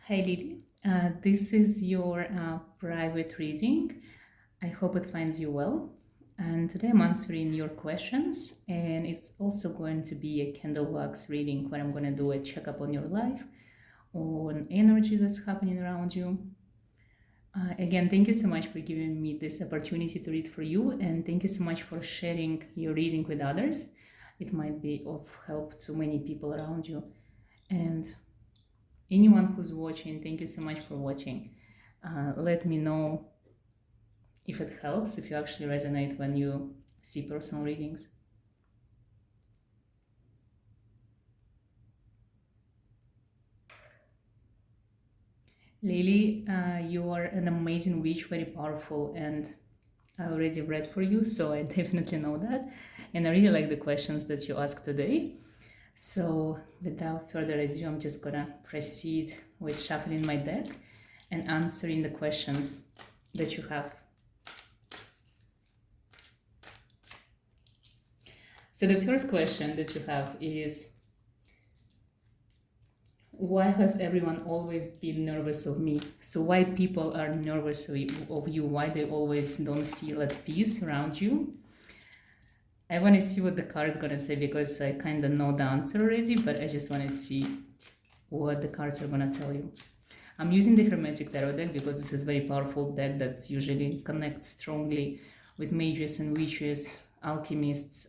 Hi Lily, this is your private reading. I hope it finds you well. And today I'm answering your questions, and it's also going to be a candle wax reading where I'm going to do a checkup on your life, on energy that's happening around you. Again, thank you so much for giving me this opportunity to read for you, and thank you so much for sharing your reading with others. It might be of help to many people around you. And anyone who's watching, thank you so much for watching. Let me know if it helps, if you actually resonate when you see personal readings. Lily, you are an amazing witch, very powerful, and I already read for you, so I definitely know that. And I really like the questions that you asked today. So without further ado, I'm just gonna proceed with shuffling my deck and answering the questions that you have. So the first question that you have is, why has everyone always been nervous of me? So why people are nervous of you? Why they always don't feel at peace around you? I want to see what the card is going to say because I kind of know the answer already, but I just want to see what the cards are going to tell you. I'm using the Hermetic Tarot deck because this is a very powerful deck that's usually connects strongly with mages and witches, alchemists,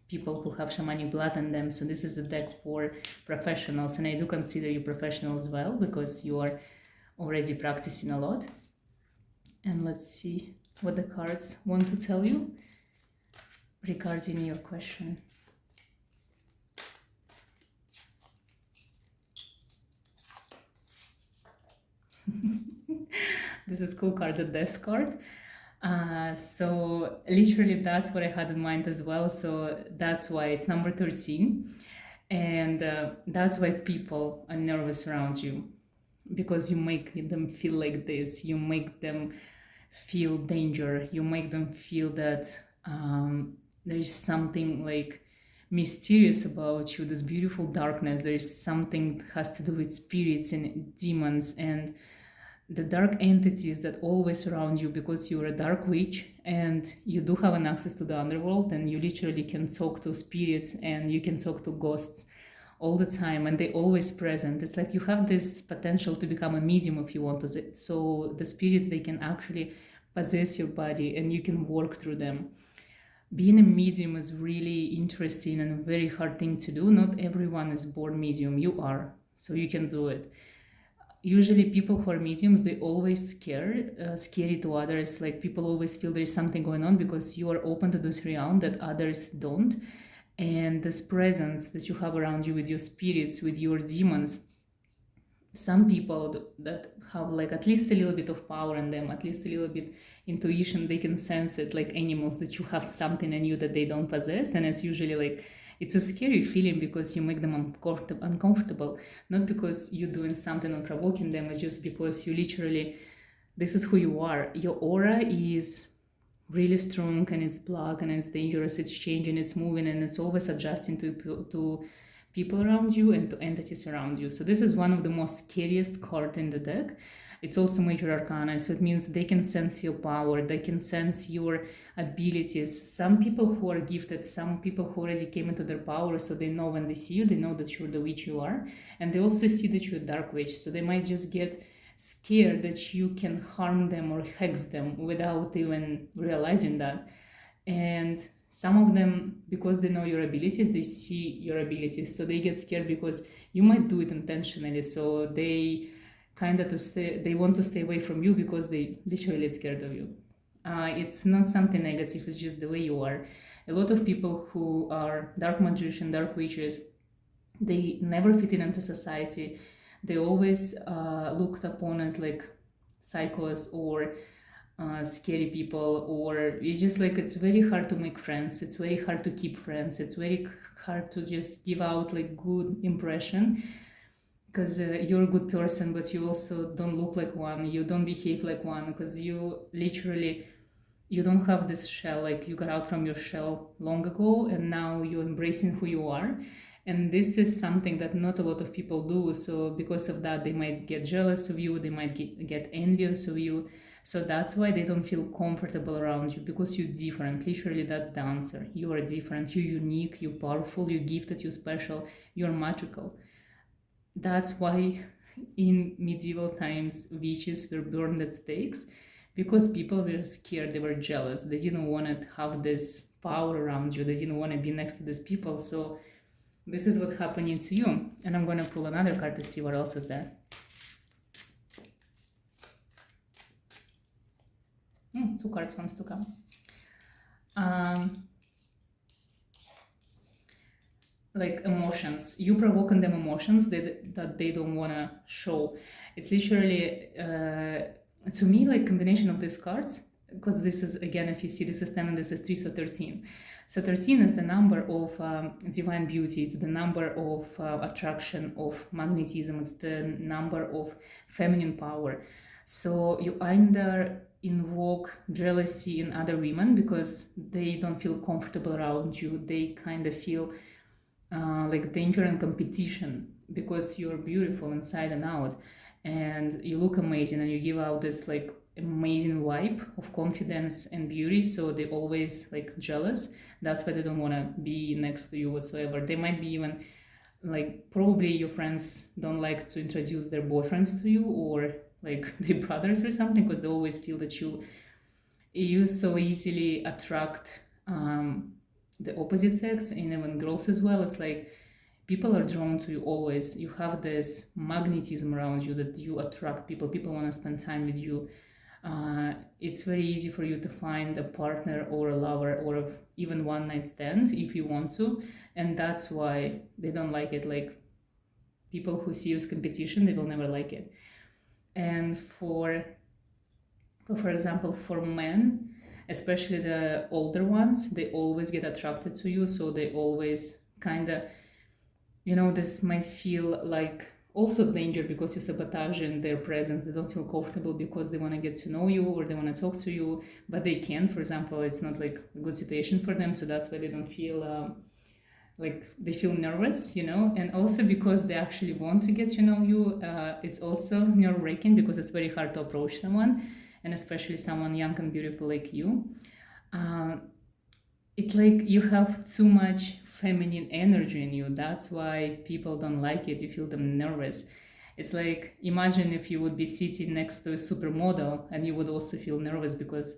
people who have shamanic blood in them. So this is a deck for professionals, and I do consider you professional as well because you are already practicing a lot. And let's see what the cards want to tell you regarding your question. This is cool card, the Death card. So literally that's what I had in mind as well. So that's why it's number 13. And that's why people are nervous around you, because you make them feel like this. You make them feel danger. You make them feel that there is something like mysterious about you, this beautiful darkness. There is something that has to do with spirits and demons and the dark entities that always surround you, because you're a dark witch and you do have an access to the underworld, and you literally can talk to spirits and you can talk to ghosts all the time, and they're always present. It's like you have this potential to become a medium if you want to. So the spirits, they can actually possess your body and you can work through them. Being a medium is really interesting and a very hard thing to do. Not everyone is born medium. You are, so you can do it. Usually people who are mediums, they always scary to others. Like people always feel there's something going on because you are open to this realm that others don't. And this presence that you have around you with your spirits, with your demons, some people that have like at least a little bit of power in them, at least a little bit intuition, they can sense it, like animals, that you have something in you that they don't possess. And it's usually like, it's a scary feeling because you make them uncomfortable, not because you're doing something and provoking them. It's just because you literally, this is who you are. Your aura is really strong and it's black and it's dangerous. It's changing, it's moving, and it's always adjusting to people around you and to entities around you. So this is one of the most scariest cards in the deck. It's also major arcana, so it means they can sense your power, they can sense your abilities. Some people who are gifted, some people who already came into their power, so they know when they see you, they know that you're the witch you are, and they also see that you're a dark witch, so they might just get scared that you can harm them or hex them without even realizing that. And some of them, because they know your abilities, they see your abilities, so they get scared because you might do it intentionally, so they kind of they want to stay away from you because they literally scared of you. It's not something negative, it's just the way you are. A lot of people who are dark magician, dark witches, they never fit into society. They always looked upon as like psychos or scary people, or it's just like it's very hard to make friends, it's very hard to keep friends, it's very hard to just give out like good impression, because you're a good person, but you also don't look like one, you don't behave like one, because you literally, you don't have this shell, like you got out from your shell long ago and now you're embracing who you are. And this is something that not a lot of people do. So because of that, they might get jealous of you, they might get envious of you. So that's why they don't feel comfortable around you, because you're different. Literally, that's the answer. You are different, you're unique, you're powerful, you're gifted, you're special, you're magical. That's why in medieval times witches were burned at stakes, because people were scared, they were jealous, they didn't want to have this power around you, they didn't want to be next to these people. So this is what happening to you. And I'm going to pull another card to see what else is there. Two cards wants to come. Like emotions, you provoke in them emotions that they don't want to show. It's literally to me like combination of these cards, because this is, again, if you see, this is 10 and this is 3, so 13. So 13 is the number of divine beauty, it's the number of attraction, of magnetism, it's the number of feminine power. So you either invoke jealousy in other women because they don't feel comfortable around you, they kind of feel like danger and competition, because you're beautiful inside and out, and you look amazing, and you give out this like amazing vibe of confidence and beauty. So they always like jealous. That's why they don't want to be next to you whatsoever. They might be even like, probably your friends don't like to introduce their boyfriends to you, or like their brothers or something, because they always feel that you so easily attract the opposite sex, and even girls as well. It's like people are drawn to you always. You have this magnetism around you that you attract people. People want to spend time with you. It's very easy for you to find a partner or a lover, or even one night stand if you want to. And that's why they don't like it. Like people who see you as competition, they will never like it. And for example, for men, especially the older ones, they always get attracted to you. So they always kind of, this might feel like also danger, because you're sabotaging their presence. They don't feel comfortable because they want to get to know you, or they want to talk to you, but they can't. For example, it's not like a good situation for them. So that's why they don't feel like they feel nervous, and also because they actually want to get to know you. It's also nerve-wracking, because it's very hard to approach someone, and especially someone young and beautiful like you. It's like you have too much feminine energy in you. That's why people don't like it. You feel them nervous. It's like, imagine if you would be sitting next to a supermodel, and you would also feel nervous because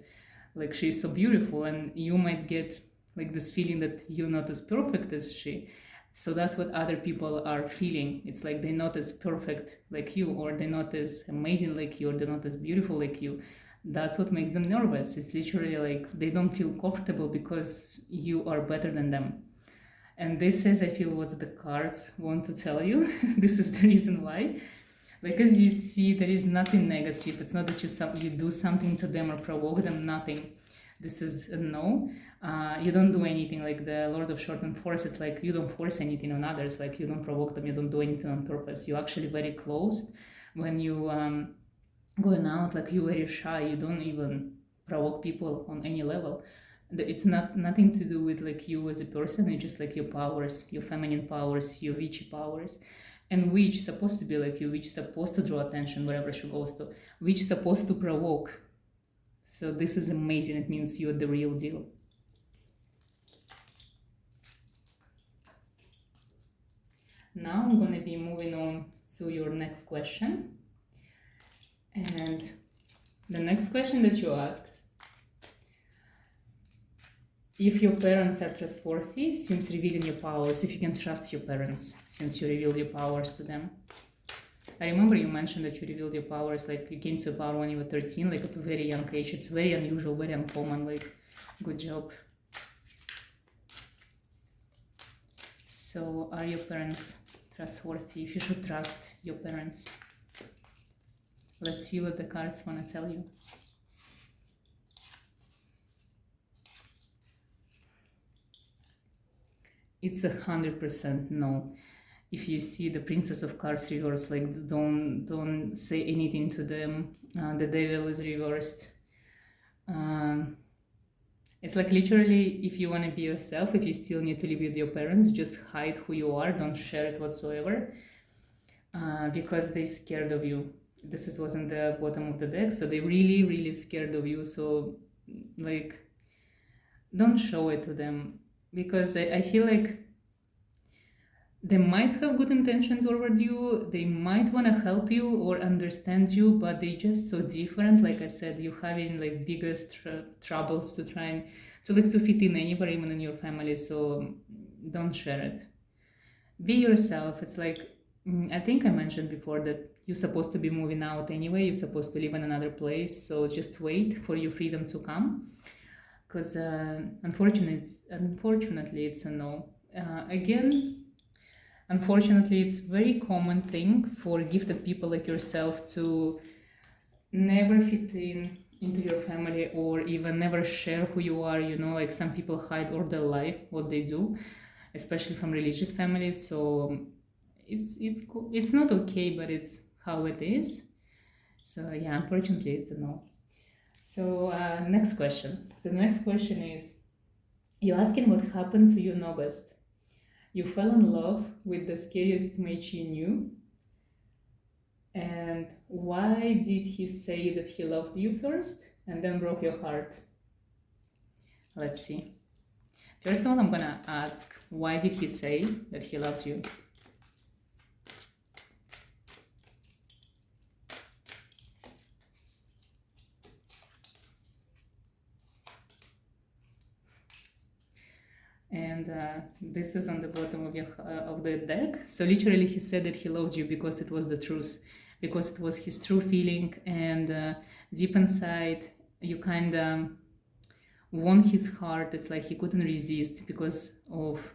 like she's so beautiful, and you might get like this feeling that you're not as perfect as she. So that's what other people are feeling. It's like they're not as perfect like you, or they're not as amazing like you, or they're not as beautiful like you. That's what makes them nervous. It's literally like they don't feel comfortable because you are better than them. And this is, I feel, what the cards want to tell you. This is the reason why. Like, as you see, there is nothing negative. It's not that you do something to them or provoke them, nothing. This is a no. You don't do anything. Like the Lord of Short and Force, it's like you don't force anything on others. Like you don't provoke them, you don't do anything on purpose. You're actually very closed. When you going out, like you're very shy. You don't even provoke people on any level. It's nothing to do with like you as a person. It's just like your powers, your feminine powers, your witchy powers. And witch supposed to be like you, witch supposed to draw attention wherever she goes to, witch supposed to provoke. So this is amazing. It means you're the real deal. Now I'm going to be moving on to your next question. And the next question that you asked: if your parents are trustworthy since revealing your powers, if you can trust your parents since you revealed your powers to them. I remember you mentioned that you revealed your powers, like you came to power when you were 13, like at a very young age. It's very unusual, very uncommon, like good job. So are your parents trustworthy? If you should trust your parents. Let's see what the cards want to tell you. It's 100% no. If you see the Princess of Cards reversed, like don't say anything to them. The Devil is reversed. It's like literally, if you want to be yourself, if you still need to live with your parents, just hide who you are, don't share it whatsoever, because they're scared of you. This was in the bottom of the deck, so they really, really scared of you. So, like, don't show it to them, because I feel like they might have good intention toward you, they might want to help you or understand you, but they just so different. Like I said, you're having like biggest troubles to try and to fit in anywhere, even in your family. So don't share it, be yourself. It's like, I think I mentioned before that you're supposed to be moving out anyway, you're supposed to live in another place, so just wait for your freedom to come, because unfortunately it's a no. Again, unfortunately, it's very common thing for gifted people like yourself to never fit in into your family, or even never share who you are. Like some people hide all their life what they do, especially from religious families. So it's not okay, but it's how it is. So yeah, unfortunately, it's a no. So next question. The next question is, you're asking what happened to you in August. You fell in love with the scariest mage you knew. And why did he say that he loved you first and then broke your heart? Let's see. First of all, I'm gonna ask, why did he say that he loves you? And this is on the bottom of the deck. So literally he said that he loved you because it was the truth, because it was his true feeling, and deep inside you kind of won his heart. It's like he couldn't resist because of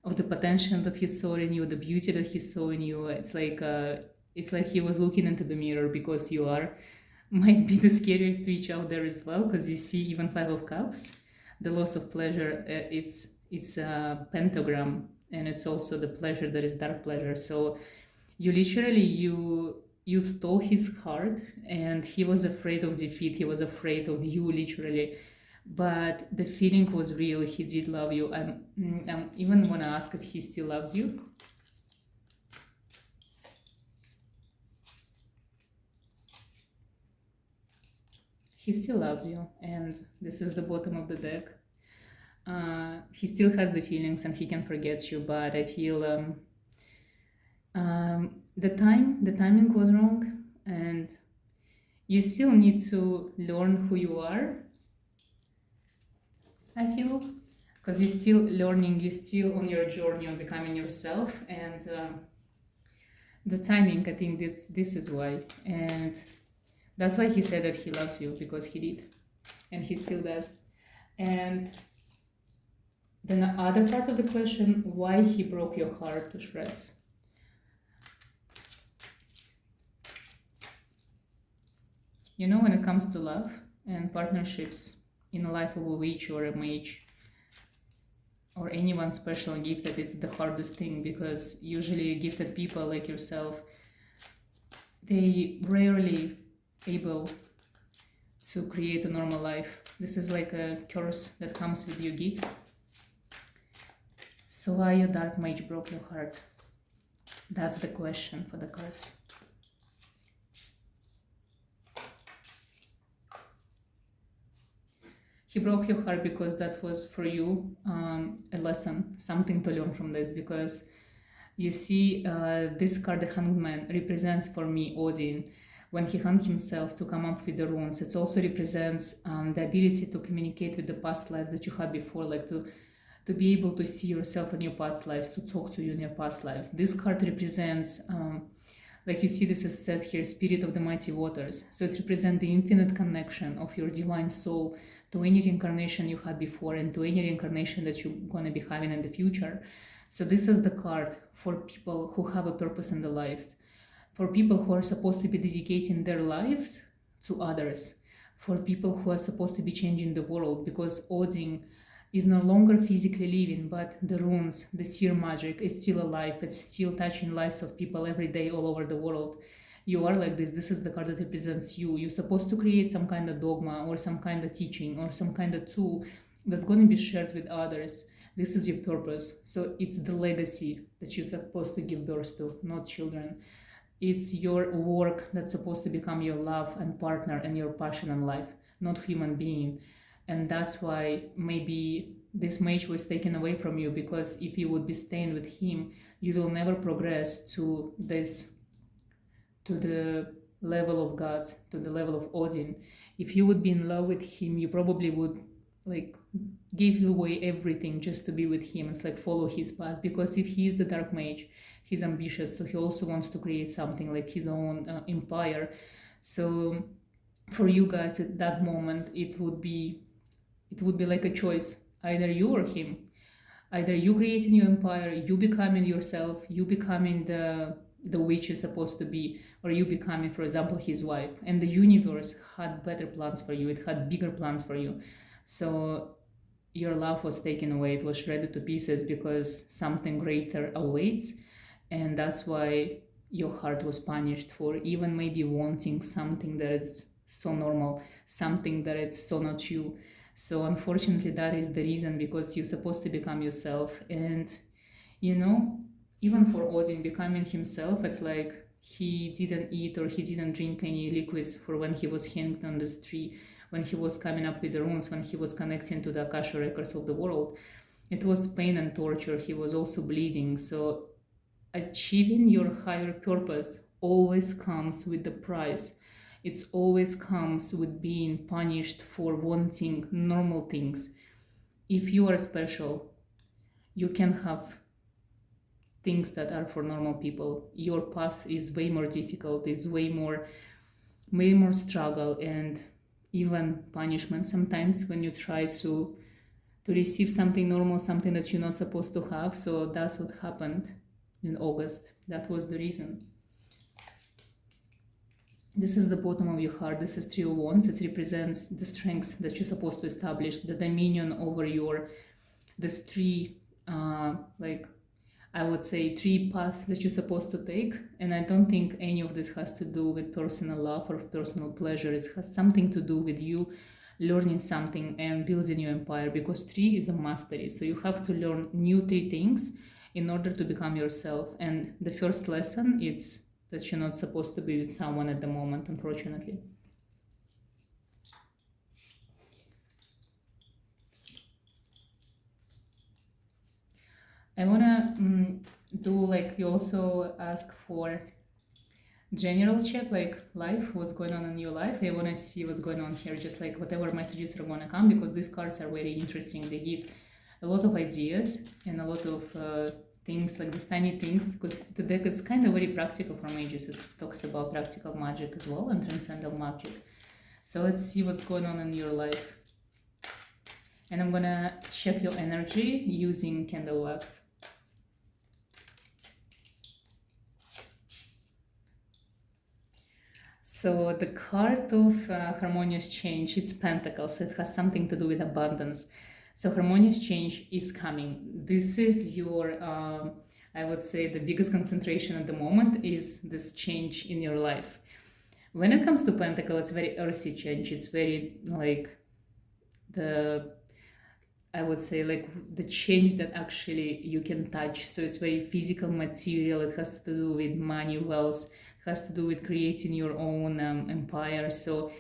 the potential that he saw in you, the beauty that he saw in you. It's like he was looking into the mirror, because you are might be the scariest witch out there as well, because you see even Five of Cups, the loss of pleasure. It's a pentagram, and it's also the pleasure that is dark pleasure. So you literally you stole his heart, and he was afraid of defeat, he was afraid of you, literally. But the feeling was real, he did love you. I'm even want to ask if he still loves you. He still loves you, and this is the bottom of the deck. He still has the feelings and he can forget you, but I feel the timing was wrong, and you still need to learn who you are, I feel, because you're still learning, you're still on your journey on becoming yourself, and the timing, I think this is why. And that's why he said that he loves you, because he did, and he still does. And then the other part of the question, why he broke your heart to shreds. When it comes to love and partnerships in the life of a witch or a mage or anyone special and gifted, it's the hardest thing, because usually gifted people like yourself, they rarely able to create a normal life. This is like a curse that comes with your gift. So why your dark mage broke your heart? That's the question for the cards. He broke your heart because that was for you a lesson, something to learn from this. Because you see, this card, the Hanged Man, represents for me Odin. When he hung himself to come up with the runes, it also represents the ability to communicate with the past lives that you had before, like to be able to see yourself in your past lives, to talk to you in your past lives. This card represents, like you see, this is said here, Spirit of the Mighty Waters. So it represents the infinite connection of your divine soul to any reincarnation you had before and to any reincarnation that you're going to be having in the future. So this is the card for people who have a purpose in their lives, for people who are supposed to be dedicating their lives to others, for people who are supposed to be changing the world, because Odin is no longer physically living, but the runes, the seer magic is still alive. It's still touching lives of people every day all over the world. You are like this. This is the card that represents you. You're supposed to create some kind of dogma or some kind of teaching or some kind of tool that's going to be shared with others. This is your purpose. So it's the legacy that you're supposed to give birth to, not children. It's your work that's supposed to become your love and partner and your passion in life, not human being. And that's why maybe this mage was taken away from you, because if you would be staying with him, you will never progress to this, to the level of gods, to the level of Odin. If you would be in love with him, you probably would like give away everything just to be with him. It's like follow his path, because if he is the dark mage, he's ambitious, so he also wants to create something like his own empire. So for you guys at that moment, it would be like a choice, either you or him. Either you creating your empire, you becoming yourself, you becoming the witch you're supposed to be, or you becoming, for example, his wife. And the universe had better plans for you, it had bigger plans for you. So your love was taken away, it was shredded to pieces because something greater awaits. And that's why your heart was punished for even maybe wanting something that is so normal, something that is so not you. So unfortunately, that is the reason, because you're supposed to become yourself. And you know, even for Odin becoming himself, it's like he didn't eat or he didn't drink any liquids for when he was hanged on this tree, when he was coming up with the runes, when he was connecting to the Akasha records of the world. It was pain and torture. He was also bleeding. So achieving your higher purpose always comes with the price. It always comes with being punished for wanting normal things. If you are special, you can have things that are for normal people. Your path is way more difficult, is way more struggle and even punishment sometimes when you try to receive something normal, something that you're not supposed to have. So that's what happened in August. That was the reason. This is the bottom of your heart. This is Three of Wands. It represents the strength that you're supposed to establish, the dominion over this three, like I would say, three paths that you're supposed to take. And I don't think any of this has to do with personal love or personal pleasure. It has something to do with you learning something and building your empire, because three is a mastery. So you have to learn new three things in order to become yourself. And the first lesson is that you're not supposed to be with someone at the moment, unfortunately. I wanna do, like, you also ask for general check, like life, what's going on in your life. I want to see what's going on here, just like whatever messages are going to come, because these cards are very interesting. They give a lot of ideas and a lot of things, like these tiny things, because the deck is kind of very practical for mages. It talks about practical magic as well and transcendental magic. So let's see what's going on in your life. And I'm gonna check your energy using candle wax. So the card of harmonious change, it's pentacles. It has something to do with abundance. So harmonious change is coming. This is your, I would say, the biggest concentration at the moment is this change in your life. When it comes to pentacle, it's very earthy change. It's very like I would say, like the change that actually you can touch. So it's very physical, material. It has to do with money, wealth. It has to do with creating your own empire. So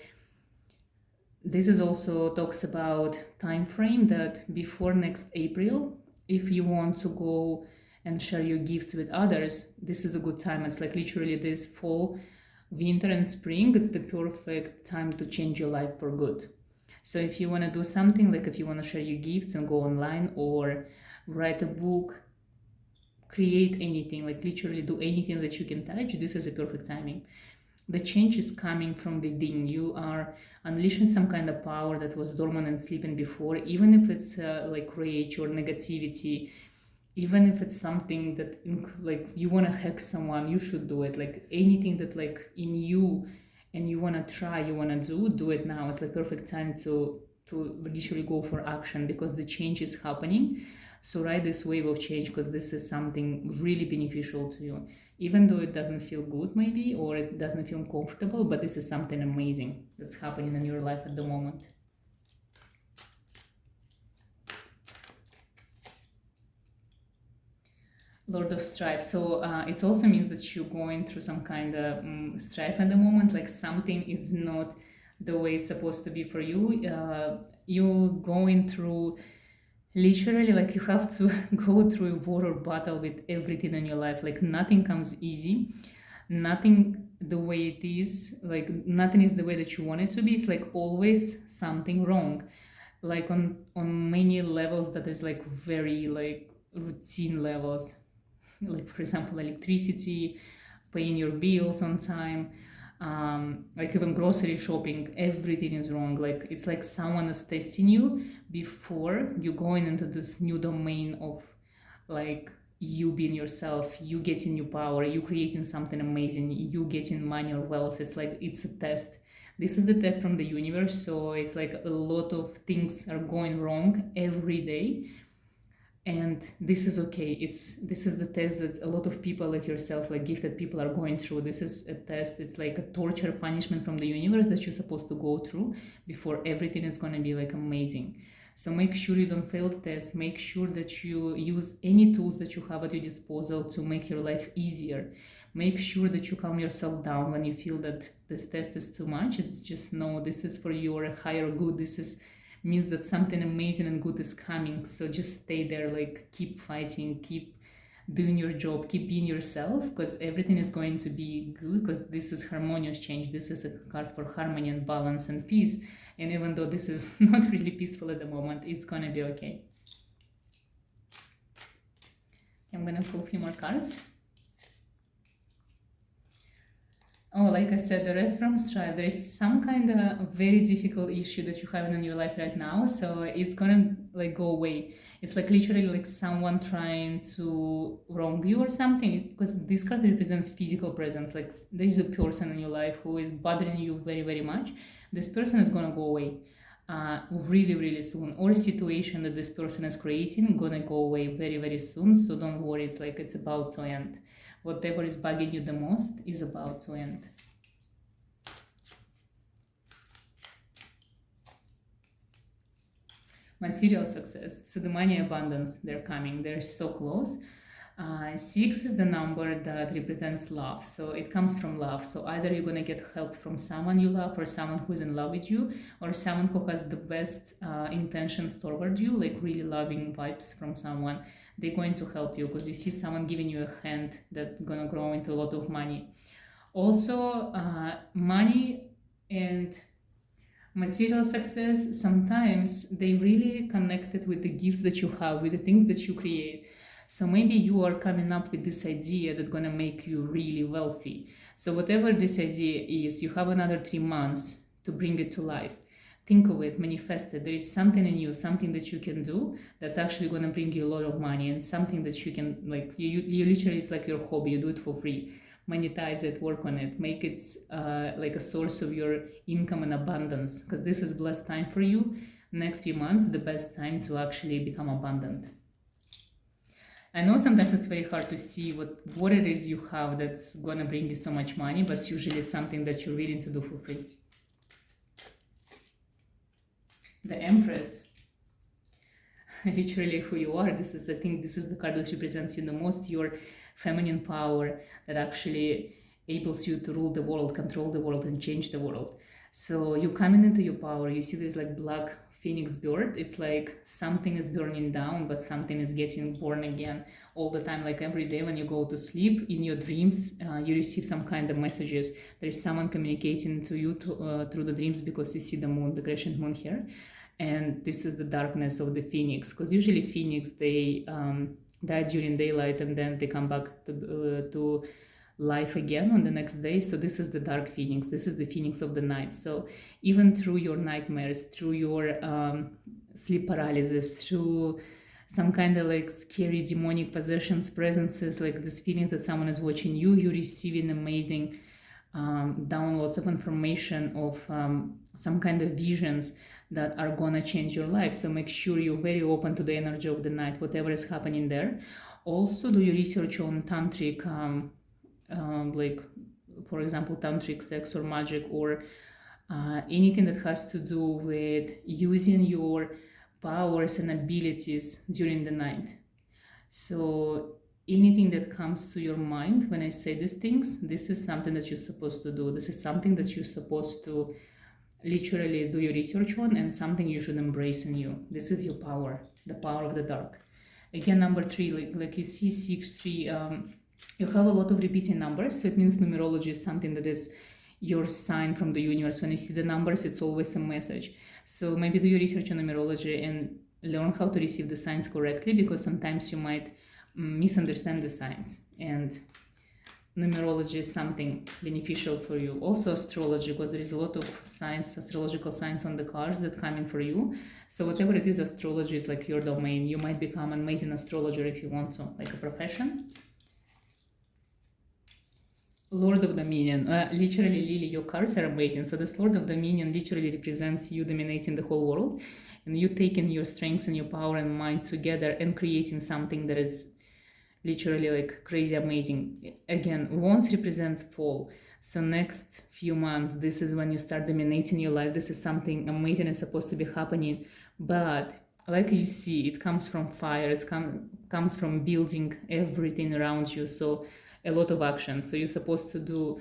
this is also talks about time frame, that before next April, if you want to go and share your gifts with others, this is a good time. It's like literally this fall, winter and spring. It's the perfect time to change your life for good. So if you want to do something, like if you want to share your gifts and go online or write a book, create anything, like literally do anything that you can touch, this is a perfect timing. The change is coming from within. You are unleashing some kind of power that was dormant and sleeping before, even if it's like rage or negativity, even if it's something that like you want to hack someone, you should do it. Like anything that like in you and you want to try, you want to do it now. It's like perfect time to literally go for action, because the change is happening. So ride this wave of change, because this is something really beneficial to you, even though it doesn't feel good maybe, or it doesn't feel comfortable, but this is something amazing that's happening in your life at the moment. Lord of Strife. So it also means that you're going through some kind of strife at the moment, like something is not the way it's supposed to be for you. You're going through literally, like you have to go through a war or battle with everything in your life. Like nothing comes easy, nothing the way it is, like nothing is the way that you want it to be. It's like always something wrong, like on many levels that is like very like routine levels, like for example electricity, paying your bills on time, like even grocery shopping, everything is wrong. Like it's like someone is testing you before you going into this new domain of like you being yourself, you getting new power, you creating something amazing, you getting money or wealth. It's like it's a test. This is the test from the universe. So it's like a lot of things are going wrong every day, and this is okay. This is the test that a lot of people like yourself, like gifted people, are going through. This is a test. It's like a torture punishment from the universe that you're supposed to go through before everything is going to be like amazing. So make sure you don't fail the test. Make sure that you use any tools that you have at your disposal to make your life easier. Make sure that you calm yourself down when you feel that this test is too much. It's just no, this is for your higher good. This is means that something amazing and good is coming. So just stay there, like keep fighting, keep doing your job, keep being yourself, because everything is going to be good, because this is harmonious change. This is a card for harmony and balance and peace. And even though this is not really peaceful at the moment, it's gonna be okay. I'm gonna pull a few more cards. Oh, like I said, the rest from strife. There is some kind of very difficult issue that you're having in your life right now. So it's gonna like go away. It's like literally like someone trying to wrong you or something. Because this card represents physical presence. Like there is a person in your life who is bothering you very, very much. This person is gonna go away. Really, really soon. Or a situation that this person is creating gonna go away very, very soon. So don't worry. It's like it's about to end. Whatever is bugging you the most is about to end. Material success. So the money abundance, they're coming. They're so close. 6 is the number that represents love. So it comes from love. So either you're going to get help from someone you love, or someone who's in love with you, or someone who has the best intentions toward you, like really loving vibes from someone. They're going to help you because you see someone giving you a hand that's going to grow into a lot of money. Also, money and material success, sometimes they really connected with the gifts that you have, with the things that you create. So maybe you are coming up with this idea that's going to make you really wealthy. So whatever this idea is, you have another 3 months to bring it to life. Think of it, manifest it. There is something in you, something that you can do that's actually going to bring you a lot of money, and something that you can, like, you literally, it's like your hobby, you do it for free. Monetize it, work on it, make it like a source of your income and abundance, because this is blessed time for you. Next few months, the best time to actually become abundant. I know sometimes it's very hard to see what it is you have that's going to bring you so much money, but it's usually something that you're willing to do for free. The Empress. Literally who you are. This is, I think this is the card that represents you the most, your feminine power that actually enables you to rule the world, control the world, and change the world. So you coming into your power, you see there's like black phoenix bird. It's like something is burning down, but something is getting born again all the time. Like every day when you go to sleep, in your dreams, you receive some kind of messages. There is someone communicating to you through the dreams, because you see the moon, the crescent moon here. And this is the darkness of the phoenix, because usually phoenix, they die during daylight and then they come back to life again on the next day. So this is the dark phoenix. This is the phoenix of the night. So even through your nightmares, through your sleep paralysis, through some kind of like scary demonic possessions, presences, like this feelings that someone is watching you, you're receiving amazing downloads of information, of some kind of visions that are gonna change your life. So make sure you're very open to the energy of the night, whatever is happening there. Also, do your research on tantric, like for example tantric sex or magic, or anything that has to do with using your powers and abilities during the night. So anything that comes to your mind when I say these things, this is something that you're supposed to do. This is something that you're supposed to literally do your research on, and something you should embrace in you. This is your power, the power of the dark. Again, number 3, like you see 6, 3, you have a lot of repeating numbers, so it means numerology is something that is your sign from the universe. When you see the numbers, it's always a message. So maybe do your research on numerology and learn how to receive the signs correctly, because sometimes you might misunderstand the signs, and numerology is something beneficial for you. Also astrology, because there is a lot of signs, astrological signs on the cards that come in for you. So whatever it is, astrology is like your domain. You might become an amazing astrologer if you want to, like a profession. Lord of Dominion, literally, Lily, your cards are amazing. So this Lord of Dominion literally represents you dominating the whole world, and you taking your strengths and your power and mind together and creating something that is literally like crazy amazing. Again, Wands represents fall. So next few months, this is when you start dominating your life. This is something amazing is supposed to be happening. But like you see, it comes from fire. It comes from building everything around you. So a lot of action. So you're supposed to do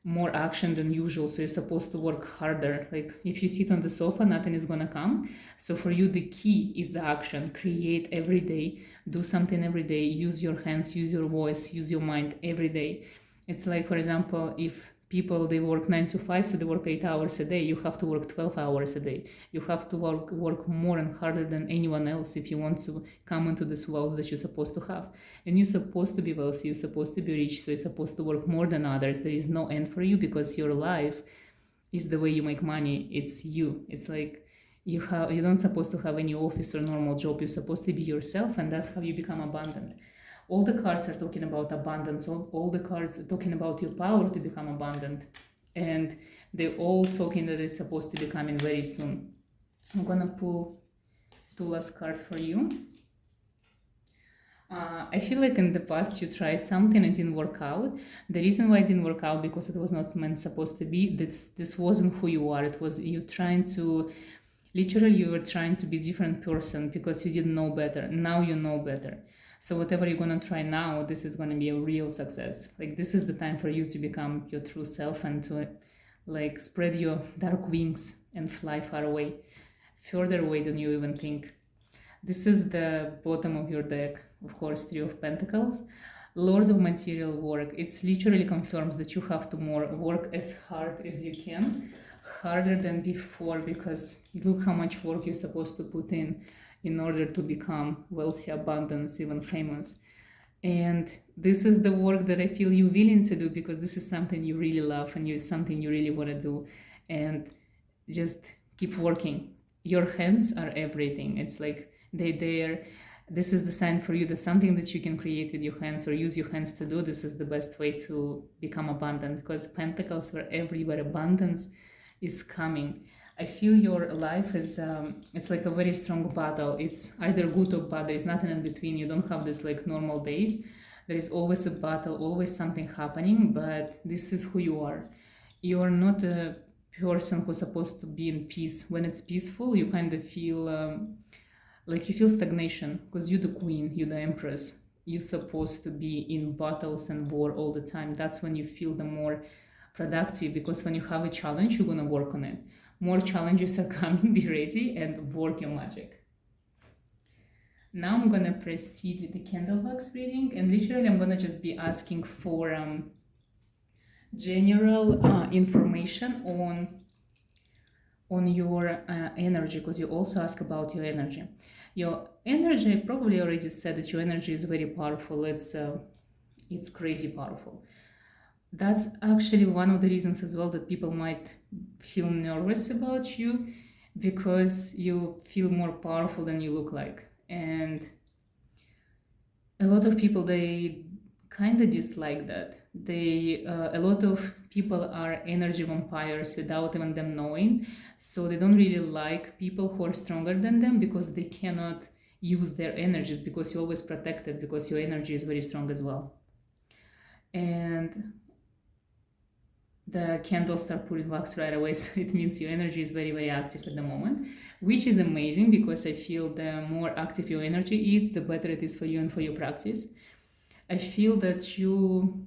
more action than usual. So you're supposed to work harder. Like if you sit on the sofa, nothing is gonna come. So for you, the key is the action. Create every day, do something every day, use your hands, use your voice, use your mind every day. It's like, for example, if people, they work 9 to 5, so they work 8 hours a day, you have to work 12 hours a day. You have to work more and harder than anyone else if you want to come into this wealth that you're supposed to have. And you're supposed to be wealthy, you're supposed to be rich, so you're supposed to work more than others. There is no end for you, because your life is the way you make money. It's you. It's like you're not supposed to have any office or normal job. You're supposed to be yourself, and that's how you become abundant. All the cards are talking about abundance. All the cards are talking about your power to become abundant. And they're all talking that it's supposed to be coming very soon. I'm gonna pull 2 last cards for you. I feel like in the past you tried something and it didn't work out. The reason why it didn't work out, because it was not meant supposed to be. This wasn't who you are. It was you trying to, literally you were trying to be a different person because you didn't know better. Now you know better. So whatever you're gonna try now, this is gonna be a real success. Like this is the time for you to become your true self and to like spread your dark wings and fly far away, further away than you even think. This is the bottom of your deck, of course, 3 of Pentacles. Lord of material work. It's literally confirms that you have to work as hard as you can, harder than before, because look how much work you're supposed to put in order to become wealthy, abundance, even famous. And this is the work that I feel you're willing to do, because this is something you really love and it's something you really want to do. And just keep working. Your hands are everything. It's like this is the sign for you that something that you can create with your hands or use your hands to do, this is the best way to become abundant, because pentacles are everywhere. Abundance is coming. I feel your life is, it's like a very strong battle. It's either good or bad. There is nothing in between. You don't have this like normal days. There is always a battle, always something happening, but this is who you are. You are not a person who's supposed to be in peace. When it's peaceful, you kind of feel like you feel stagnation, because you're the queen, you're the empress. You're supposed to be in battles and war all the time. That's when you feel the more productive, because when you have a challenge, you're gonna work on it. More challenges are coming, be ready and work your magic. Now I'm gonna proceed with the candle box reading, and literally I'm gonna just be asking for general information on your energy, because you also ask about your energy. Your energy, I probably already said that your energy is very powerful. It's crazy powerful. That's actually one of the reasons as well that people might feel nervous about you, because you feel more powerful than you look like. And a lot of people, they kind of dislike that. A lot of people are energy vampires without even them knowing. So they don't really like people who are stronger than them, because they cannot use their energies, because you're always protected, because your energy is very strong as well. And the candles start putting wax right away, so it means your energy is very, very active at the moment, which is amazing, because I feel the more active your energy is, the better it is for you and for your practice. I feel that you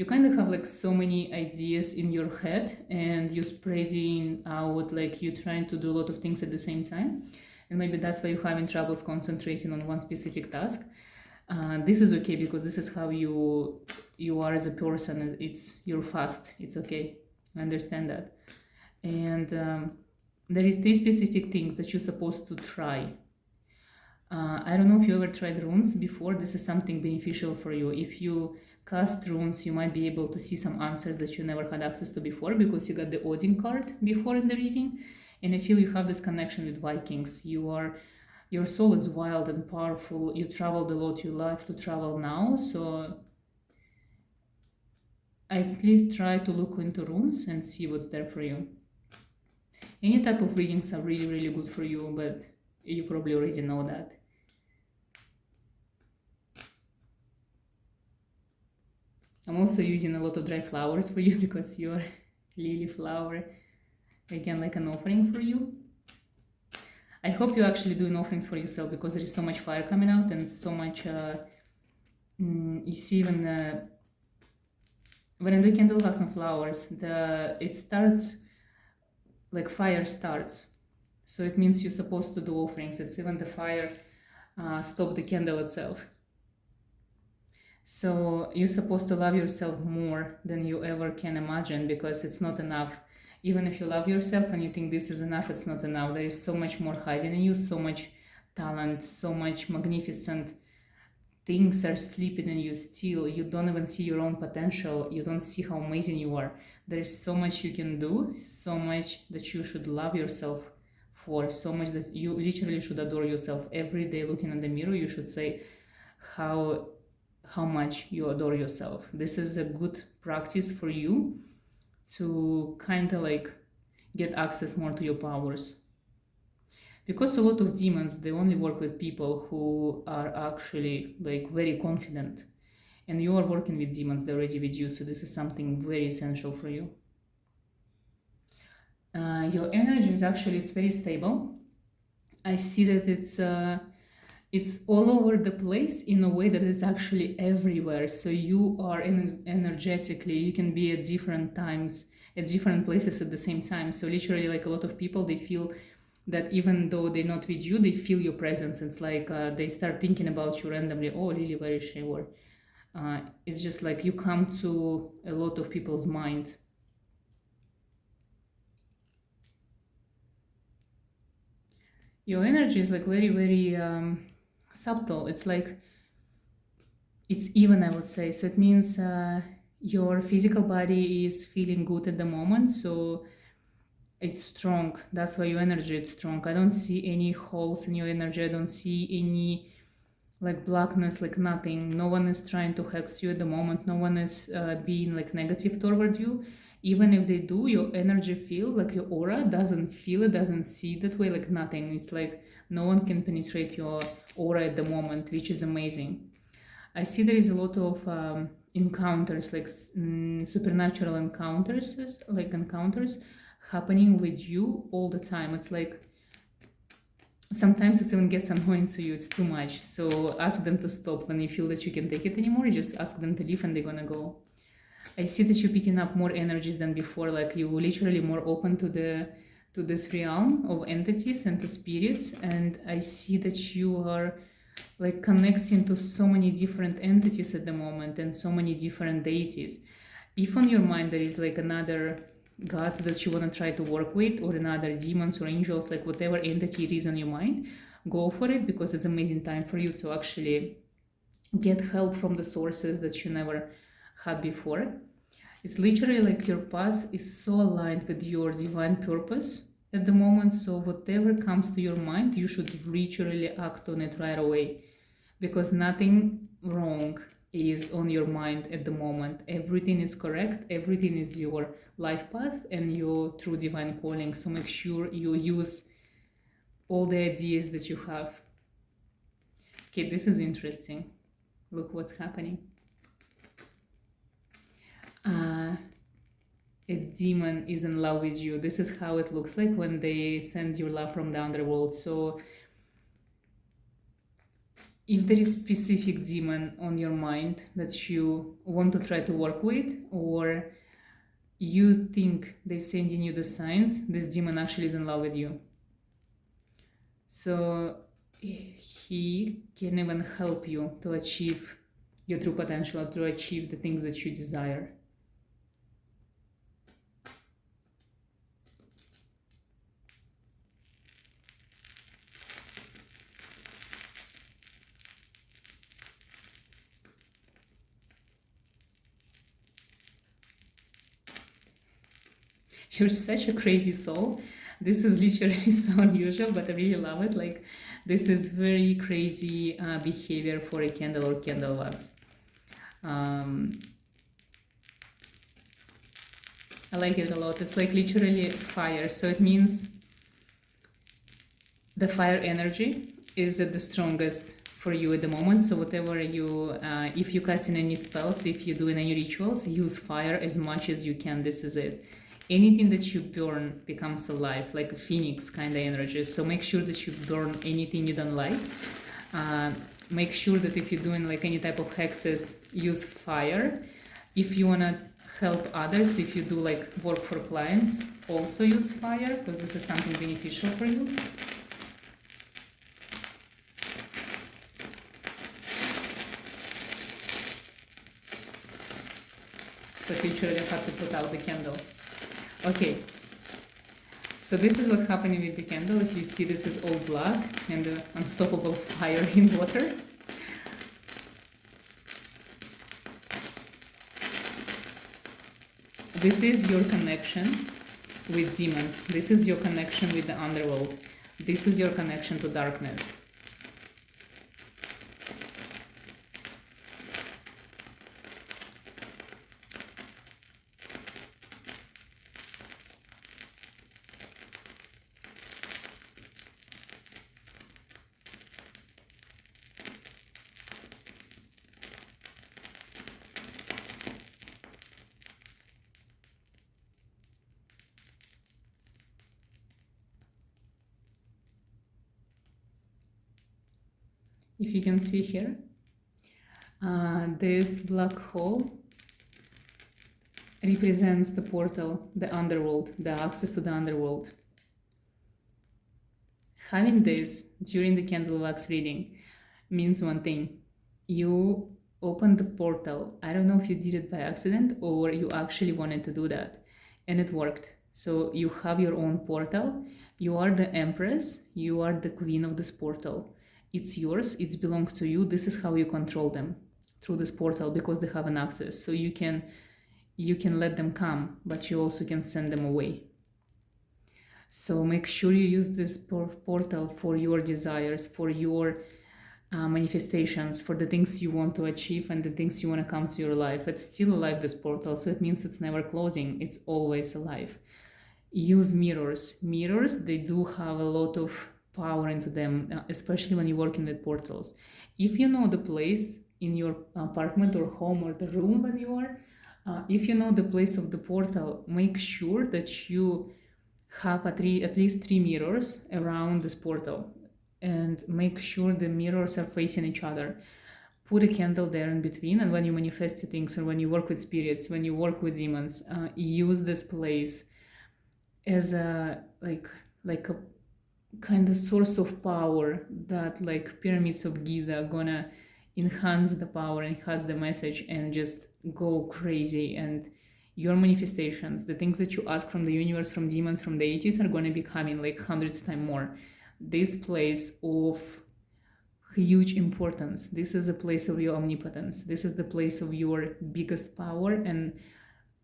kind of have like so many ideas in your head, and you're spreading out, like you're trying to do a lot of things at the same time, and maybe that's why you're having troubles concentrating on one specific task. This is okay, because this is how you are as a person. You're fast, it's okay, I understand that. And there is three specific things that you're supposed to try. I don't know if you ever tried runes before. This is something beneficial for you. If you cast runes, you might be able to see some answers that you never had access to before, because you got the Odin card before in the reading. And I feel you have this connection with Vikings. Your soul is wild and powerful. You traveled a lot. You love to travel now. So at least try to look into runes and see what's there for you. Any type of readings are really, really good for you, but you probably already know that. I'm also using a lot of dry flowers for you because you're lily flower. Again, like an offering for you. I hope you actually doing offerings for yourself, because there is so much fire coming out and so much. You see, even when I do candle wax and flowers, it starts like fire starts. So it means you're supposed to do offerings. It's even the fire stop the candle itself. So you're supposed to love yourself more than you ever can imagine, because it's not enough. Even if you love yourself and you think this is enough, it's not enough. There is so much more hiding in you, so much talent, so much magnificent things are sleeping in you still. You don't even see your own potential. You don't see how amazing you are. There is so much you can do, so much that you should love yourself for, so much that you literally should adore yourself. Every day looking in the mirror, you should say how much you adore yourself. This is a good practice for you to kind of like get access more to your powers. Because a lot of demons, they only work with people who are actually like very confident. And you are working with demons, they're already with you, so this is something very essential for you. Your energy is actually, it's very stable. I see that it's all over the place in a way that it's actually everywhere. So you are energetically, you can be at different times, at different places at the same time. So literally, like a lot of people, they feel that even though they're not with you, they feel your presence. It's like they start thinking about you randomly. Oh, Lily, where is she? Or it's just like you come to a lot of people's mind. Your energy is like very, very subtle. It's like, it's even, I would say. So it means your physical body is feeling good at the moment. So it's strong. That's why your energy is strong. I don't see any holes in your energy. I don't see any like blackness, like nothing. No one is trying to hex you at the moment. No one is being like negative toward you. Even if they do, your energy feel like your aura doesn't feel it, doesn't see it that way, like nothing. It's like no one can penetrate your aura at the moment, which is amazing. I see there is a lot of encounters, like supernatural encounters, happening with you all the time. It's like sometimes it even gets annoying to you. It's too much. So ask them to stop. When you feel that you can take it anymore, just ask them to leave and they're gonna go. I see that you're picking up more energies than before. Like you literally more open to this realm of entities and to spirits. And I see that you are like connecting to so many different entities at the moment and so many different deities. If on your mind there is like another gods that you want to try to work with, or another demons or angels, like whatever entity it is on your mind, go for it, because it's an amazing time for you to actually get help from the sources that you never had before. It's literally like your path is so aligned with your divine purpose at the moment. So whatever comes to your mind, you should literally act on it right away, because nothing wrong is on your mind at the moment. Everything is correct. Everything is your life path and your true divine calling. So make sure you use all the ideas that you have. Okay, this is interesting. Look what's happening. A demon is in love with you. This is how it looks like when they send your love from the underworld. So if there is specific demon on your mind that you want to try to work with, or you think they're sending you the signs, this demon actually is in love with you. So he can even help you to achieve your true potential, to achieve the things that you desire. You're such a crazy soul. This is literally so unusual, but I really love it. Like, this is very crazy behavior for a candle or candle wax. I like it a lot. It's like literally fire. So it means the fire energy is at the strongest for you at the moment. So whatever you, if you cast in any spells, if you do in any rituals, use fire as much as you can. This is it. Anything that you burn becomes alive, like a phoenix kind of energy. So make sure that you burn anything you don't like. Make sure that if you're doing like any type of hexes, use fire. If you want to help others, if you do like work for clients, also use fire, because this is something beneficial for you. But literally I have to put out the candle. Okay, so this is what's happening with the candle. If you see, this is all black and unstoppable fire in water. This is your connection with demons. This is your connection with the underworld. This is your connection to darkness. If you can see here, this black hole represents the portal, the underworld, the access to the underworld. Having this during the candle wax reading means one thing. You opened the portal. I don't know if you did it by accident or you actually wanted to do that, and it worked. So you have your own portal. You are the empress. You are the queen of this portal. It's yours. It belongs to you. This is how you control them, through this portal, because they have an access. So you can let them come, but you also can send them away. So make sure you use this portal for your desires, for your manifestations, for the things you want to achieve and the things you want to come to your life. It's still alive, this portal, so it means it's never closing. It's always alive. Use mirrors. Mirrors, they do have a lot of power into them, especially when you're working with portals. If you know the place in your apartment or home or the room when you are, if you know the place of the portal, make sure that you have at least 3 mirrors around this portal, and make sure the mirrors are facing each other. Put a candle there in between, and when you manifest your things, or when you work with spirits, when you work with demons, use this place as a like a kind of source of power, that like pyramids of Giza gonna enhance the power, enhance the message, and just go crazy. And your manifestations, the things that you ask from the universe, from demons, from deities, are gonna be coming like hundreds times more. This place of huge importance, this is a place of your omnipotence, this is the place of your biggest power and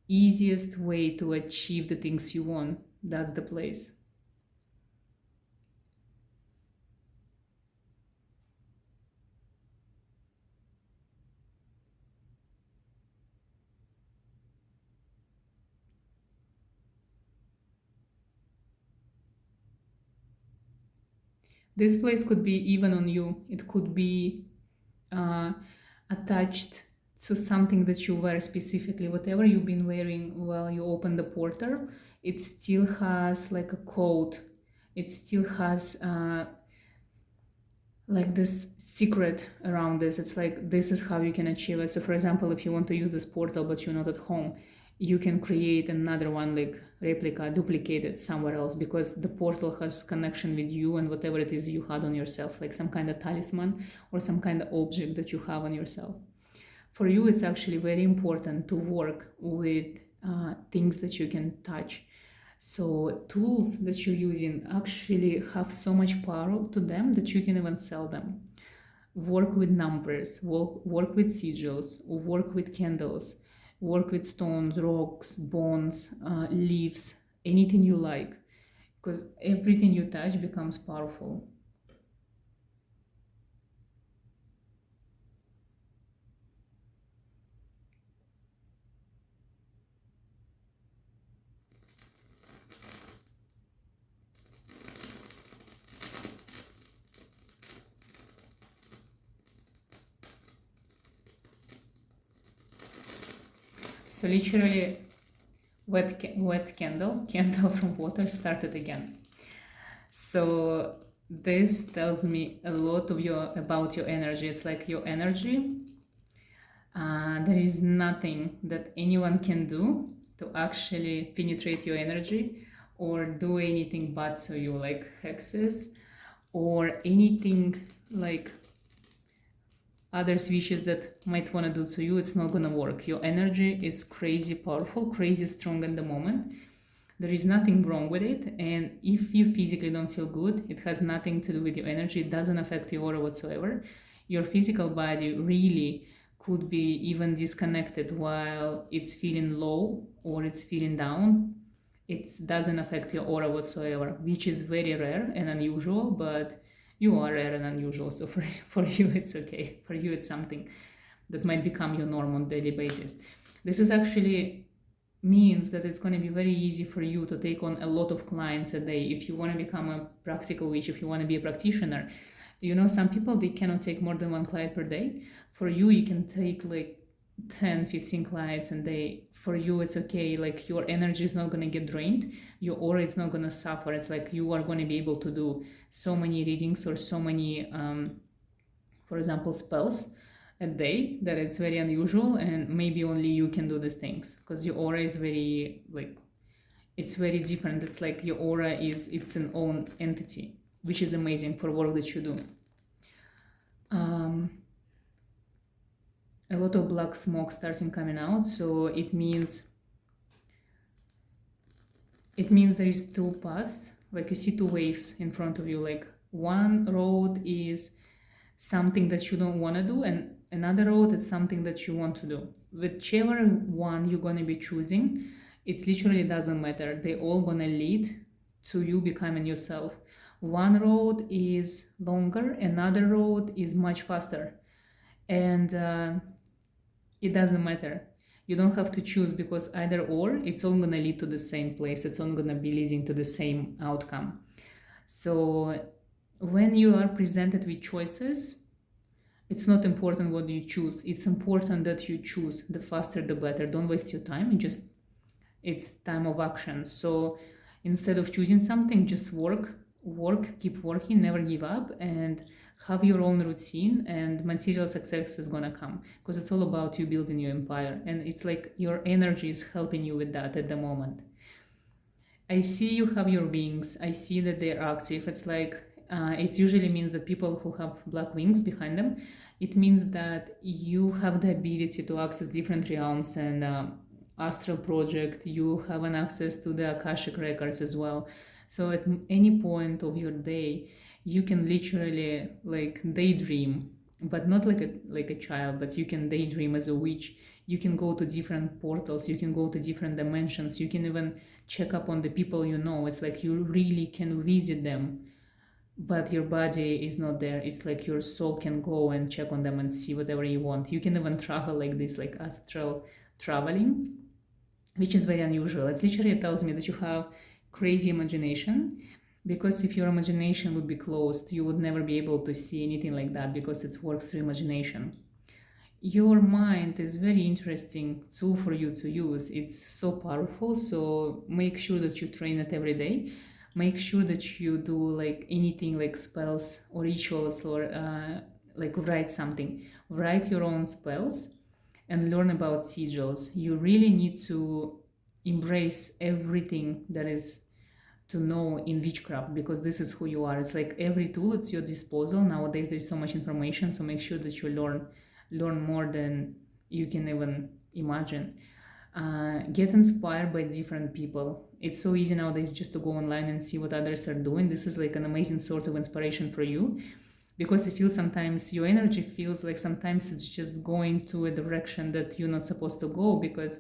easiest way to achieve the things you want. That's the place. This place could be even on you. It could be attached to something that you wear specifically. Whatever you've been wearing while you open the portal, it still has like a code. It still has like this secret around this. It's like this is how you can achieve it. So for example, if you want to use this portal but you're not at home, you can create another one, like replica, duplicate it somewhere else, because the portal has connection with you and whatever it is you had on yourself, like some kind of talisman or some kind of object that you have on yourself. For you, it's actually very important to work with things that you can touch. So tools that you're using actually have so much power to them that you can even sell them. Work with numbers, work with sigils, work with candles, work with stones, rocks, bones, leaves, anything you like, because everything you touch becomes powerful. So literally, wet candle from water started again. So this tells me a lot of about your energy. It's like your energy. There is nothing that anyone can do to actually penetrate your energy or do anything bad to you, like hexes or anything like other switches that might want to do to you. It's not gonna work. Your energy is crazy powerful, crazy strong in the moment. There is nothing wrong with it, and if you physically don't feel good, it has nothing to do with your energy. It doesn't affect your aura whatsoever. Your physical body really could be even disconnected while it's feeling low or it's feeling down. It doesn't affect your aura whatsoever, which is very rare and unusual, but you are rare and unusual, so for you it's okay. For you it's something that might become your norm on a daily basis. This is actually means that it's going to be very easy for you to take on a lot of clients a day. If you want to become a practical witch, if you want to be a practitioner, you know, some people, they cannot take more than one client per day. For you, you can take like 10, 15 clients a day. For you, it's okay. Like your energy is not going to get drained. Your aura is not going to suffer. It's like you are going to be able to do so many readings or so many, for example, spells a day, that it's very unusual, and maybe only you can do these things because your aura is very like, it's very different. It's like your aura is, it's an own entity, which is amazing for work that you do. A lot of black smoke starting coming out, so it means there is two paths. Like you see two waves in front of you. Like one road is something that you don't want to do, and another road is something that you want to do. Whichever one you're going to be choosing, it literally doesn't matter. They all going to lead to you becoming yourself. One road is longer, another road is much faster, and it doesn't matter. You don't have to choose, because either or, it's all going to lead to the same place. It's all going to be leading to the same outcome. So when you are presented with choices, it's not important what you choose. It's important that you choose. The faster the better. Don't waste your time. It's time of action. So instead of choosing something, just work, keep working, never give up, and have your own routine, and material success is gonna come, because it's all about you building your empire, and it's like your energy is helping you with that at the moment. I see you have your wings. I see that they're active. It's like it usually means that people who have black wings behind them, it means that you have the ability to access different realms and astral project. You have an access to the Akashic records as well. So at any point of your day, you can literally like daydream, but not like a child, but you can daydream as a witch. You can go to different portals. You can go to different dimensions. You can even check up on the people you know. It's like you really can visit them, but your body is not there. It's like your soul can go and check on them and see whatever you want. You can even travel like this, like astral traveling, which is very unusual. It literally tells me that you have crazy imagination, because if your imagination would be closed, you would never be able to see anything like that, because it works through imagination. Your mind is very interesting tool for you to use. It's so powerful, so make sure that you train it every day. make sure that you do like anything like spells or rituals, or like write something, write your own spells and learn about sigils. You really need to embrace everything that is to know in witchcraft, because this is who you are. It's like every tool at your disposal nowadays. There's so much information, so make sure that you learn more than you can even imagine. Get inspired by different people. It's so easy nowadays just to go online and see what others are doing. This is like an amazing sort of inspiration for you, because I feel sometimes your energy feels like sometimes it's just going to a direction that you're not supposed to go, because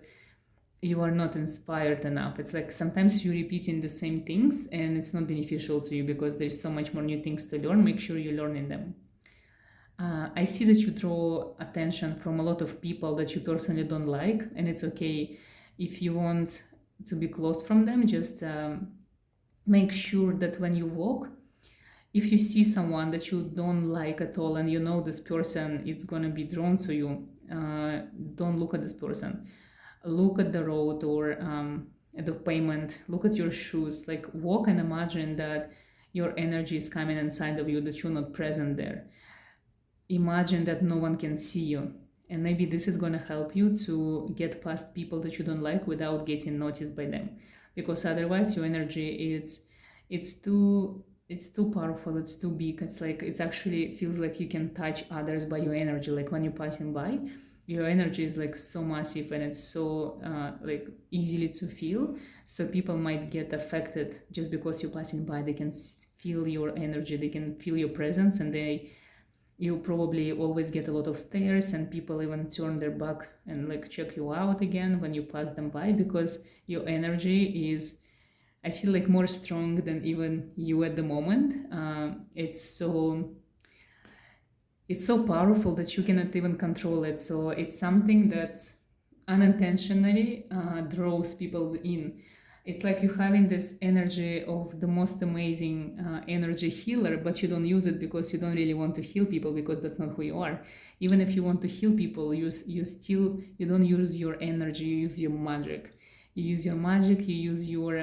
you are not inspired enough. It's like sometimes you're repeating the same things and it's not beneficial to you, because there's so much more new things to learn. Make sure you learn in them. I see that you draw attention from a lot of people that you personally don't like, and it's okay if you want to be close from them. Just make sure that when you walk, if you see someone that you don't like at all and you know this person it's gonna be drawn to you, don't look at this person. Look at the road, or at the pavement, look at your shoes, like walk and imagine that your energy is coming inside of you, that you're not present there. Imagine that no one can see you, and maybe this is going to help you to get past people that you don't like without getting noticed by them, because otherwise your energy it's too powerful, it's too big. It's like it's actually feels like you can touch others by your energy. Like when you're passing by, your energy is like so massive and it's so like easily to feel, so people might get affected just because you're passing by. They can feel your energy, they can feel your presence, and you probably always get a lot of stares, and people even turn their back and like check you out again when you pass them by, because your energy is, I feel like, more strong than even you at the moment. It's so powerful that you cannot even control it. So it's something that unintentionally draws people in. It's like you're having this energy of the most amazing energy healer, but you don't use it because you don't really want to heal people, because that's not who you are. Even if you want to heal people, you don't use your energy, you use your magic. You use your magic, you use your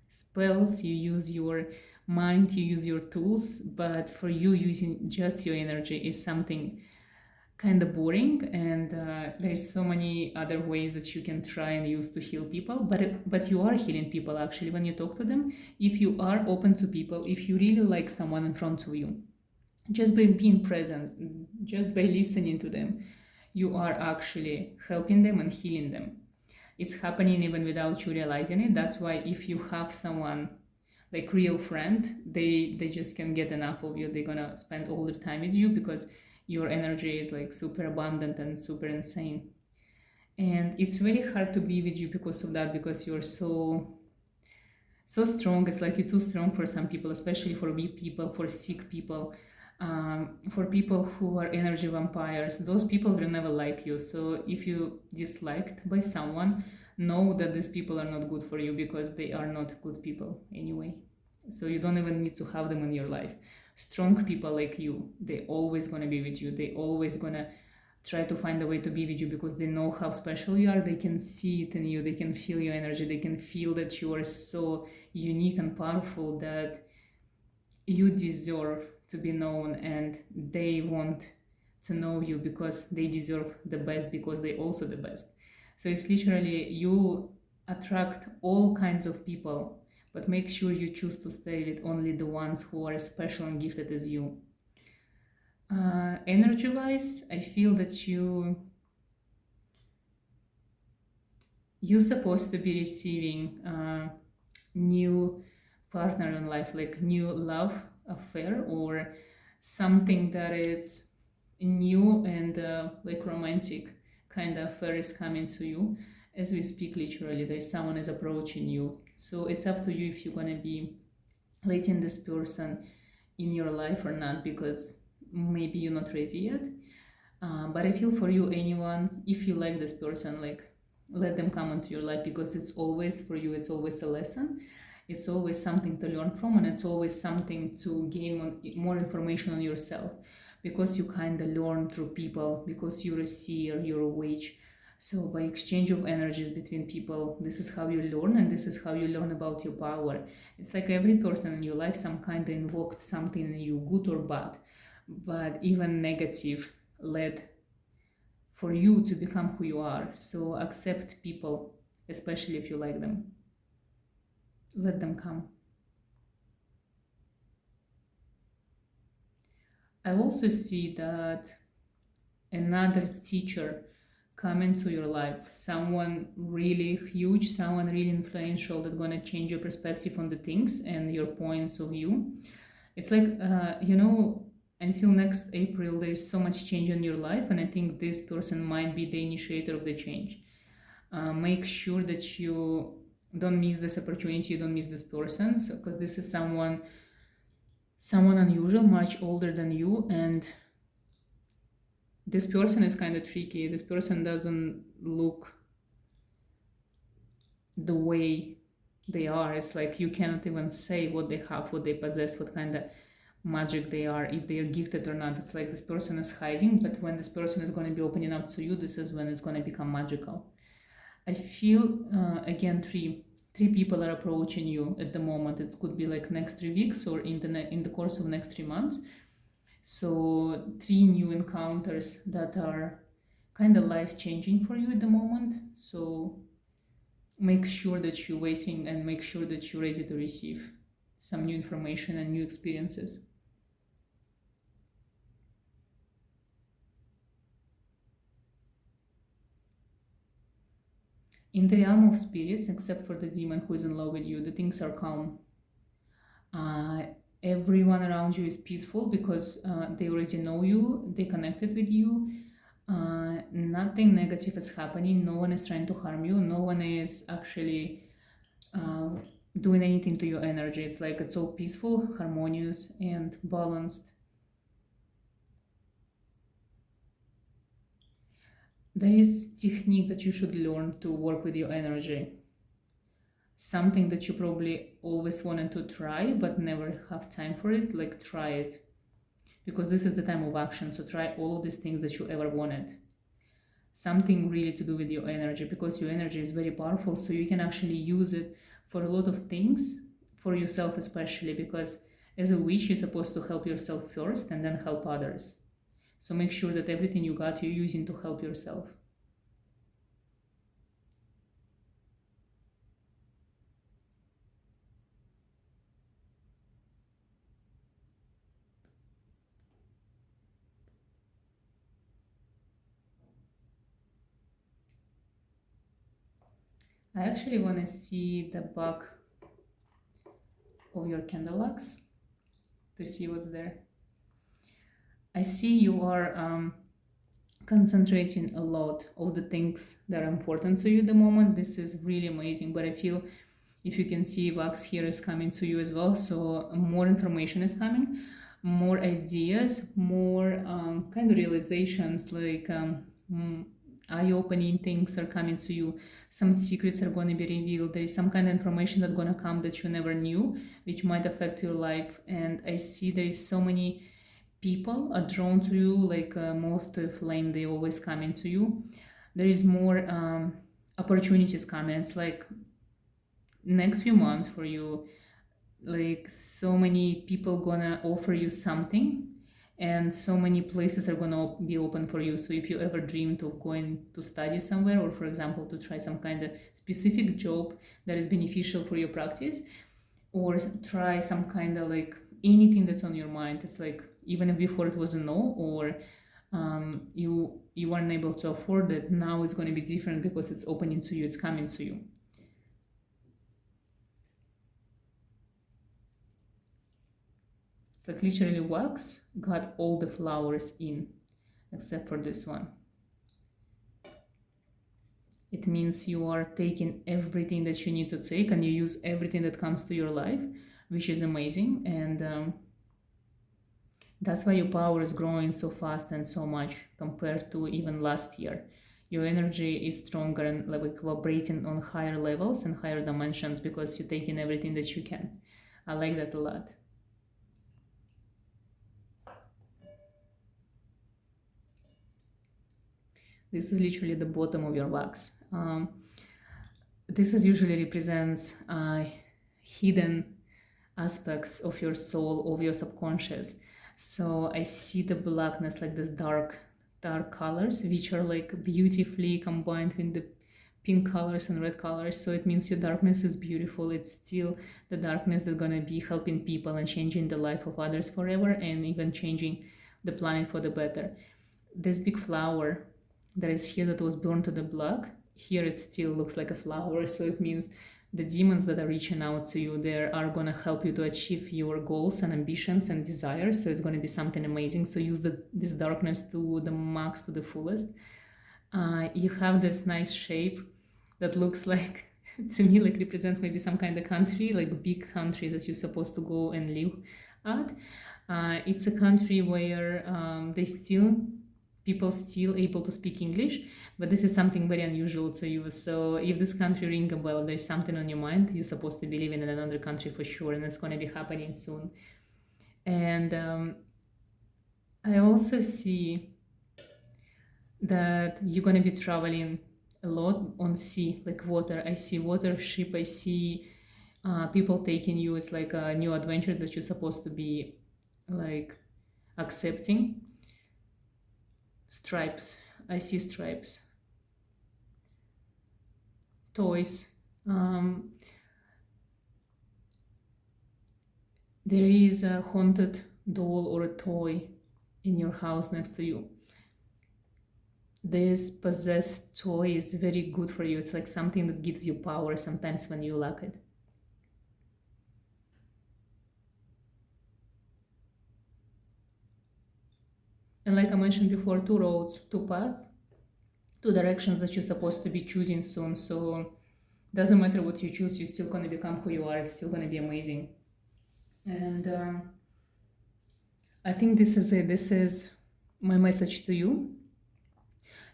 spells, you use your mind, you use your tools, but for you, using just your energy is something kind of boring, and there's so many other ways that you can try and use to heal people, but you are healing people actually when you talk to them. If you are open to people, if you really like someone in front of you, just by being present, just by listening to them, you are actually helping them and healing them. It's happening even without you realizing it. That's why if you have someone like real friend, they just can get enough of you. They're gonna spend all the time with you because your energy is like super abundant and super insane. And it's very hard to be with you because of that, because you're so strong. It's like you're too strong for some people, especially for weak people, for sick people, for people who are energy vampires. Those people will never like you. So if you disliked by someone, know that these people are not good for you, because they are not good people anyway. So you don't even need to have them in your life. Strong people like you, they always gonna be with you. They always gonna try to find a way to be with you, because they know how special you are. They can see it in you. They can feel your energy. They can feel that you are so unique and powerful, that you deserve to be known, and they want to know you because they deserve the best, because they also the best. So it's literally you attract all kinds of people, but make sure you choose to stay with only the ones who are as special and gifted as you. Energy wise, I feel that you're supposed to be receiving new partner in life, like new love affair, or something that is new and like romantic kind of affair is coming to you as we speak. Literally, there's someone is approaching you. So it's up to you if you're gonna be letting this person in your life or not, because maybe you're not ready yet. But I feel for you, anyone, if you like this person, like let them come into your life, because it's always for you, it's always a lesson, it's always something to learn from, and it's always something to gain more information on yourself, because you kind of learn through people, because you're a seer, you're a witch. So by exchange of energies between people, this is how you learn, and this is how you learn about your power. It's like every person in your life some kind of invoked something in you, good or bad, but even negative led for you to become who you are. So accept people, especially if you like them. Let them come. I also see that another teacher come into your life, someone really huge, someone really influential that's gonna change your perspective on the things and your points of view. It's like, until next April, there's so much change in your life, and I think this person might be the initiator of the change. Make sure that you don't miss this opportunity, you don't miss this person, because this is someone unusual, much older than you, and this person is kind of tricky. This person doesn't look the way they are. It's like you cannot even say what they have, what they possess, what kind of magic they are, if they are gifted or not. It's like this person is hiding, but when this person is going to be opening up to you, this is when it's going to become magical. I feel again three people are approaching you at the moment. It could be like next 3 weeks or in the course of next 3 months. So three new encounters that are kind of life changing for you at the moment. So make sure that you're waiting and make sure that you're ready to receive some new information and new experiences. In the realm of spirits, except for the demon who is in love with you, the things are calm. Uh, Everyone around you is peaceful because they already know you, they connected with you. Nothing negative is happening. No one is trying to harm you. No one is actually doing anything to your energy. It's like it's all peaceful, harmonious, and balanced. There is technique that you should learn to work with your energy. Something that you probably always wanted to try but never have time for it, like try it. Because this is the time of action, so try all of these things that you ever wanted. Something really to do with your energy, because your energy is very powerful, so you can actually use it for a lot of things, for yourself especially, because as a witch you're supposed to help yourself first and then help others. So make sure that everything you got you're using to help yourself. I actually want to see the back of your candle wax to see what's there. I see you are concentrating a lot of the things that are important to you at the moment. This is really amazing, but I feel if you can see, wax here is coming to you as well, so more information is coming, more ideas, more kind of realizations, like eye-opening things are coming to you. Some secrets are going to be revealed. There is some kind of information that's going to come that you never knew, which might affect your life. And I see there is so many people are drawn to you, like moth to a flame, they always come into you. There is more opportunities coming. It's like next few months for you, like so many people gonna offer you something, and so many places are gonna be open for you. So if you ever dreamed of going to study somewhere, or for example to try some kind of specific job that is beneficial for your practice, or try some kind of like anything that's on your mind, it's like even if before it was a no, or you weren't able to afford it, now it's going to be different because it's opening to you, it's coming to you. It's like literally wax got all the flowers in except for this one. It means you are taking everything that you need to take and you use everything that comes to your life, which is amazing. And that's why your power is growing so fast and so much compared to even last year. Your energy is stronger and like vibrating on higher levels and higher dimensions because you're taking everything that you can. I like that a lot. This is literally the bottom of your wax. This is usually represents hidden aspects of your soul, of your subconscious. So I see the blackness, like this dark colors, which are like beautifully combined with the pink colors and red colors. So it means your darkness is beautiful. It's still the darkness that's gonna be helping people and changing the life of others forever, and even changing the planet for the better. This big flower that is here that was burned to the black, here it still looks like a flower. So it means the demons that are reaching out to you, they are going to help you to achieve your goals and ambitions and desires. So it's going to be something amazing. So use this darkness to the max, to the fullest. You have this nice shape that looks like, to me, like represents maybe some kind of country, like big country that you're supposed to go and live at. It's a country where people still able to speak English, but this is something very unusual to you. So if this country ring a bell, there's something on your mind, you're supposed to be living in another country for sure, and it's going to be happening soon. And I also see that you're going to be traveling a lot on sea, like water. I see water, ship, I see people taking you. It's like a new adventure that you're supposed to be like accepting. Stripes, I see stripes. Toys. There is a haunted doll or a toy in your house next to you. This possessed toy is very good for you. It's like something that gives you power sometimes when you lack it. And like I mentioned before, 2 roads, 2 paths, 2 directions that you're supposed to be choosing soon. So doesn't matter what you choose, you're still going to become who you are. It's still going to be amazing. And I think this is it. This is my message to you.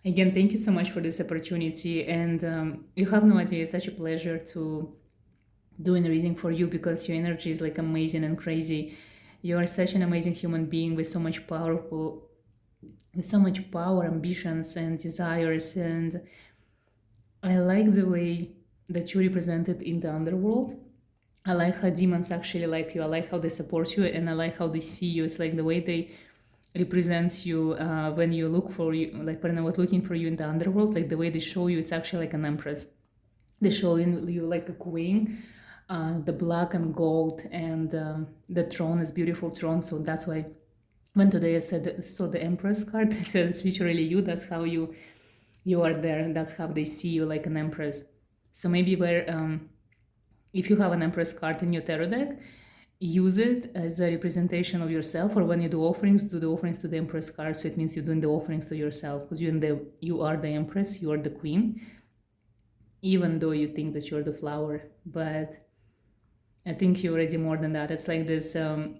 Again, thank you so much for this opportunity. And you have no idea, it's such a pleasure to do a reading for you, because your energy is like amazing and crazy. You are such an amazing human being with so much power, ambitions and desires. And I like the way that you represented in the underworld. I like how demons actually like you. I like how they support you, and I like how they see you. It's like the way they represent you when you look for you, like when I was looking for you in the underworld, like the way they show you, it's actually like an empress. They show you like a queen, the black and gold, and the throne is beautiful throne. So that's why when today I saw the empress card, I said it's literally you. That's how you are there, and that's how they see you, like an empress. So maybe if you have an empress card in your tarot deck, use it as a representation of yourself, or when you do the offerings to the empress card. So it means you're doing the offerings to yourself, because you are the empress, you are the queen, even though you think that you're the flower. But I think you're already more than that. It's like this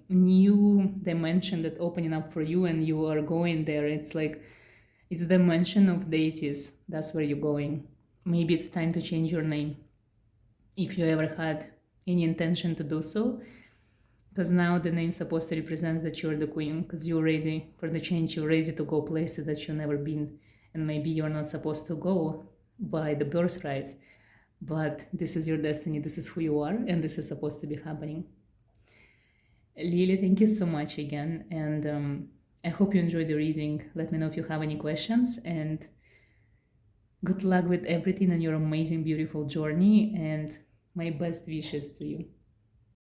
new dimension that opening up for you, and you are going there. It's like, it's the dimension of deities. That's where you're going. Maybe it's time to change your name, if you ever had any intention to do so, because now the name supposed to represent that you're the queen, because you're ready for the change. You're ready to go places that you've never been, and maybe you're not supposed to go by the birthright, but this is your destiny. This is who you are, and this is supposed to be happening. Lily, thank you so much again, and I hope you enjoyed the reading. Let me know if you have any questions, and good luck with everything on your amazing, beautiful journey, and my best wishes to you.